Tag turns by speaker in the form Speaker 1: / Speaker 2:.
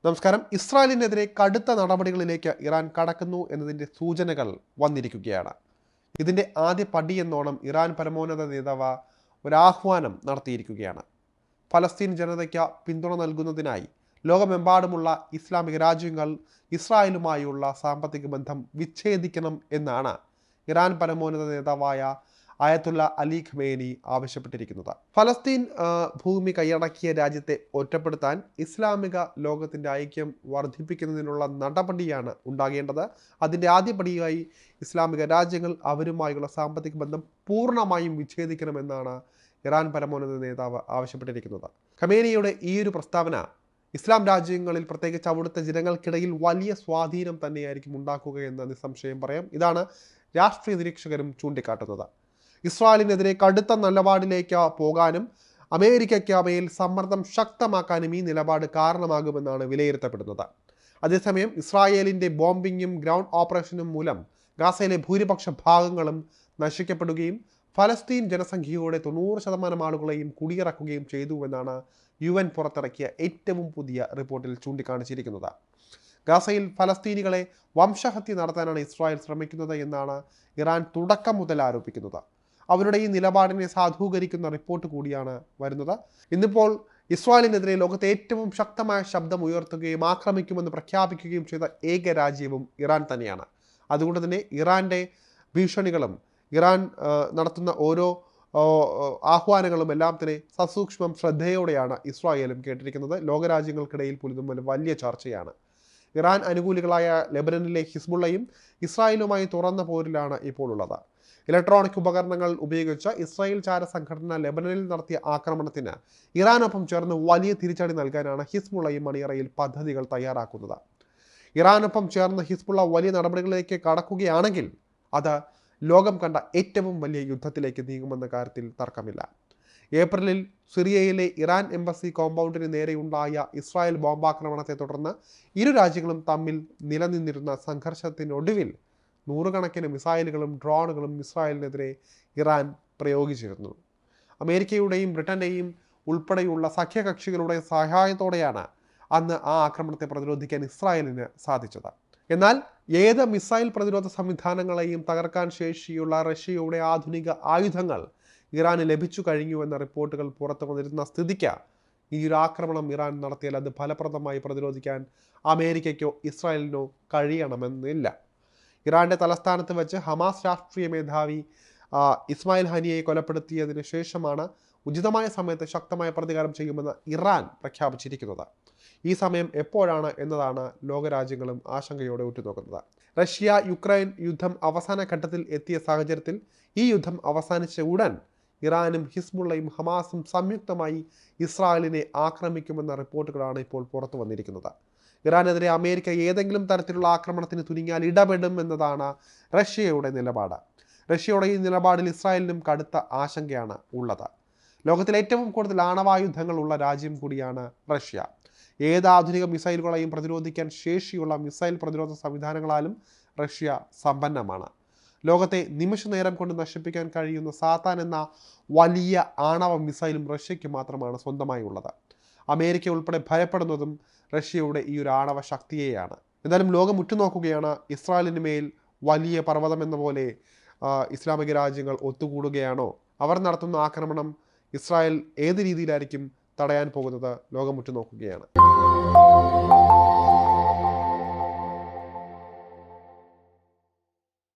Speaker 1: നമസ്കാരം. ഇസ്രായേലിനെതിരെ കടുത്ത നടപടികളിലേക്ക് ഇറാൻ കടക്കുന്നു എന്നതിൻ്റെ സൂചനകൾ വന്നിരിക്കുകയാണ്. ഇതിൻ്റെ ആദ്യ പടിയെന്നോണം ഇറാൻ പരമോന്നത നേതാവ് ഒരാഹ്വാനം നടത്തിയിരിക്കുകയാണ്. ഫലസ്തീൻ ജനതയ്ക്ക് പിന്തുണ നൽകുന്നതിനായി ലോകമെമ്പാടുമുള്ള ഇസ്ലാമിക രാജ്യങ്ങൾ ഇസ്രായേലുമായുള്ള സാമ്പത്തിക ബന്ധം വിച്ഛേദിക്കണം എന്നാണ് ഇറാൻ പരമോന്നത നേതാവായ ആയത്തുള്ള അലി ഖമേനി ആവശ്യപ്പെട്ടിരിക്കുന്നത്. ഫലസ്തീൻ ഭൂമി കൈയടക്കിയ രാജ്യത്തെ ഒറ്റപ്പെടുത്താൻ ഇസ്ലാമിക ലോകത്തിൻ്റെ ഐക്യം വർദ്ധിപ്പിക്കുന്നതിനുള്ള നടപടിയാണ് ഉണ്ടാകേണ്ടത്. അതിൻ്റെ ആദ്യപടിയായി ഇസ്ലാമിക രാജ്യങ്ങൾ അവരുമായുള്ള സാമ്പത്തിക ബന്ധം പൂർണ്ണമായും വിച്ഛേദിക്കണമെന്നാണ് ഇറാൻ പരമോന്നത നേതാവ് ആവശ്യപ്പെട്ടിരിക്കുന്നത്. ഖമേനിയുടെ ഈ ഒരു പ്രസ്താവന ഇസ്ലാം രാജ്യങ്ങളിൽ പ്രത്യേകിച്ച് അവിടുത്തെ ജനങ്ങൾക്കിടയിൽ വലിയ സ്വാധീനം തന്നെയായിരിക്കും ഉണ്ടാക്കുക എന്ന് നിസ്സംശയം പറയാം. ഇതാണ് രാഷ്ട്രീയ നിരീക്ഷകരും ചൂണ്ടിക്കാട്ടുന്നത്. ഇസ്രായേലിനെതിരെ കടുത്ത നിലപാടിലേക്ക് പോകാനും അമേരിക്കയ്ക്ക് മേൽ സമ്മർദ്ദം ശക്തമാക്കാനും ഈ നിലപാട് കാരണമാകുമെന്നാണ് വിലയിരുത്തപ്പെടുന്നത്. അതേസമയം ഇസ്രായേലിൻ്റെ ബോംബിങ്ങും ഗ്രൗണ്ട് ഓപ്പറേഷനും മൂലം ഗാസയിലെ ഭൂരിപക്ഷ ഭാഗങ്ങളും നശിക്കപ്പെടുകയും ഫലസ്തീൻ ജനസംഖ്യയുടെ 90% ആളുകളെയും കുടിയിറക്കുകയും ചെയ്തുവെന്നാണ് UN പുറത്തിറക്കിയ ഏറ്റവും പുതിയ റിപ്പോർട്ടിൽ ചൂണ്ടിക്കാണിച്ചിരിക്കുന്നത്. ഗാസയിൽ ഫലസ്തീനികളെ വംശഹത്യ നടത്താനാണ് ഇസ്രായേൽ ശ്രമിക്കുന്നത് എന്നാണ് ഇറാൻ തുടക്കം മുതൽ ആരോപിക്കുന്നത്. അവരുടെ ഈ നിലപാടിനെ സാധൂകരിക്കുന്ന റിപ്പോർട്ട് കൂടിയാണ് വരുന്നത്. ഇന്നിപ്പോൾ ഇസ്രായേലിനെതിരെ ലോകത്തെ ഏറ്റവും ശക്തമായ ശബ്ദം ഉയർത്തുകയും ആക്രമിക്കുമെന്ന് പ്രഖ്യാപിക്കുകയും ചെയ്ത ഏക രാജ്യവും ഇറാൻ തന്നെയാണ്. അതുകൊണ്ട് തന്നെ ഇറാൻ്റെ ഭീഷണികളും ഇറാൻ നടത്തുന്ന ഓരോ ആഹ്വാനങ്ങളും എല്ലാം തന്നെ സസൂക്ഷ്മം ശ്രദ്ധയോടെയാണ് ഇസ്രായേലും കേട്ടിരിക്കുന്നത്. ലോകരാജ്യങ്ങൾക്കിടയിൽ പോലും വലിയ ചർച്ചയാണ്. ഇറാൻ അനുകൂലികളായ ലെബനനിലെ ഹിസ്ബുള്ളയും ഇസ്രായേലുമായി തുറന്ന പോരിലാണ് ഇപ്പോൾ ഉള്ളത്. ഇലക്ട്രോണിക് ഉപകരണങ്ങൾ ഉപയോഗിച്ച ഇസ്രായേൽ ചാര സംഘടന ലെബനനിൽ നടത്തിയ ആക്രമണത്തിന് ഇറാനൊപ്പം ചേർന്ന് വലിയ തിരിച്ചടി നൽകാനാണ് ഹിസ്ബുള്ളയും അണിയറയിൽ പദ്ധതികൾ തയ്യാറാക്കുന്നത്. ഇറാനൊപ്പം ചേർന്ന് ഹിസ്ബുള്ള വലിയ നടപടികളിലേക്ക് കടക്കുകയാണെങ്കിൽ അത് ലോകം കണ്ട ഏറ്റവും വലിയ യുദ്ധത്തിലേക്ക് നീങ്ങുമെന്ന കാര്യത്തിൽ തർക്കമില്ല. ഏപ്രിലിൽ സിറിയയിലെ ഇറാൻ എംബസി കോമ്പൗണ്ടിന് നേരെയുണ്ടായ ഇസ്രായേൽ ബോംബാക്രമണത്തെ തുടർന്ന് ഇരു രാജ്യങ്ങളും തമ്മിൽ നിലനിന്നിരുന്ന സംഘർഷത്തിനൊടുവിൽ നൂറുകണക്കിന് മിസൈലുകളും ഡ്രോണുകളും ഇസ്രായേലിനെതിരെ ഇറാൻ പ്രയോഗിച്ചിരുന്നു. അമേരിക്കയുടെയും ബ്രിട്ടൻ്റെയും ഉൾപ്പെടെയുള്ള സഖ്യകക്ഷികളുടെ സഹായത്തോടെയാണ് അന്ന് ആ ആക്രമണത്തെ പ്രതിരോധിക്കാൻ ഇസ്രായേലിന് സാധിച്ചത്. എന്നാൽ ഏത് മിസൈൽ പ്രതിരോധ സംവിധാനങ്ങളെയും തകർക്കാൻ ശേഷിയുള്ള റഷ്യയുടെ ആധുനിക ആയുധങ്ങൾ ഇറാന് ലഭിച്ചു കഴിഞ്ഞുവെന്ന റിപ്പോർട്ടുകൾ പുറത്തു വന്നിരുന്ന സ്ഥിതിക്ക് ഈ ഒരു ആക്രമണം ഇറാൻ നടത്തിയാൽ അത് ഫലപ്രദമായി പ്രതിരോധിക്കാൻ അമേരിക്കയ്ക്കോ ഇസ്രായേലിനോ കഴിയണമെന്നില്ല. ഇറാന്റെ തലസ്ഥാനത്ത് വെച്ച് ഹമാസ് രാഷ്ട്രീയ മേധാവി ഇസ്മായിൽ ഹനിയെ കൊലപ്പെടുത്തിയതിനു ശേഷമാണ് ഉചിതമായ സമയത്ത് ശക്തമായ പ്രതികാരം ചെയ്യുമെന്ന് ഇറാൻ പ്രഖ്യാപിച്ചിരിക്കുന്നത്. ഈ സമയം എപ്പോഴാണ് എന്നതാണ് ലോകരാജ്യങ്ങളും ആശങ്കയോടെ ഉറ്റുനോക്കുന്നത്. റഷ്യ യുക്രൈൻ യുദ്ധം അവസാന ഘട്ടത്തിൽ എത്തിയ സാഹചര്യത്തിൽ ഈ യുദ്ധം അവസാനിച്ച ഉടൻ ഇറാനും ഹിസ്ബുള്ളയും ഹമാസും സംയുക്തമായി ഇസ്രായേലിനെ ആക്രമിക്കുമെന്ന റിപ്പോർട്ടുകളാണ് ഇപ്പോൾ പുറത്തു വന്നിരിക്കുന്നത്. ഇറാനെതിരെ അമേരിക്ക ഏതെങ്കിലും തരത്തിലുള്ള ആക്രമണത്തിന് തുനിഞ്ഞാൽ ഇടപെടും എന്നതാണ് റഷ്യയുടെ നിലപാട്. റഷ്യയുടെ ഈ നിലപാടിൽ ഇസ്രായേലിനും കടുത്ത ആശങ്കയാണ് ഉള്ളത്. ലോകത്തിലെ ഏറ്റവും കൂടുതൽ ആണവായുധങ്ങൾ ഉള്ള രാജ്യം കൂടിയാണ് റഷ്യ. ഏത് ആധുനിക മിസൈലുകളെയും പ്രതിരോധിക്കാൻ ശേഷിയുള്ള മിസൈൽ പ്രതിരോധ സംവിധാനങ്ങളാലും റഷ്യ സമ്പന്നമാണ്. ലോകത്തെ നിമിഷ നേരം കൊണ്ട് നശിപ്പിക്കാൻ കഴിയുന്ന സാത്താൻ എന്ന വലിയ ആണവ മിസൈലും റഷ്യയ്ക്ക് മാത്രമാണ് സ്വന്തമായി ഉള്ളത്. അമേരിക്ക ഉൾപ്പെടെ ഭയപ്പെടുന്നതും റഷ്യയുടെ ഈ ഒരു ആണവ ശക്തിയെയാണ്. എന്തായാലും ലോകം ഉറ്റുനോക്കുകയാണ്. ഇസ്രായേലിന് മേൽ വലിയ പർവ്വതം എന്ന പോലെ ഇസ്ലാമിക രാജ്യങ്ങൾ ഒത്തുകൂടുകയാണോ? അവർ നടത്തുന്ന ആക്രമണം ഇസ്രായേൽ ഏത് രീതിയിലായിരിക്കും തടയാൻ പോകുന്നത്? ലോകം ഉറ്റുനോക്കുകയാണ്.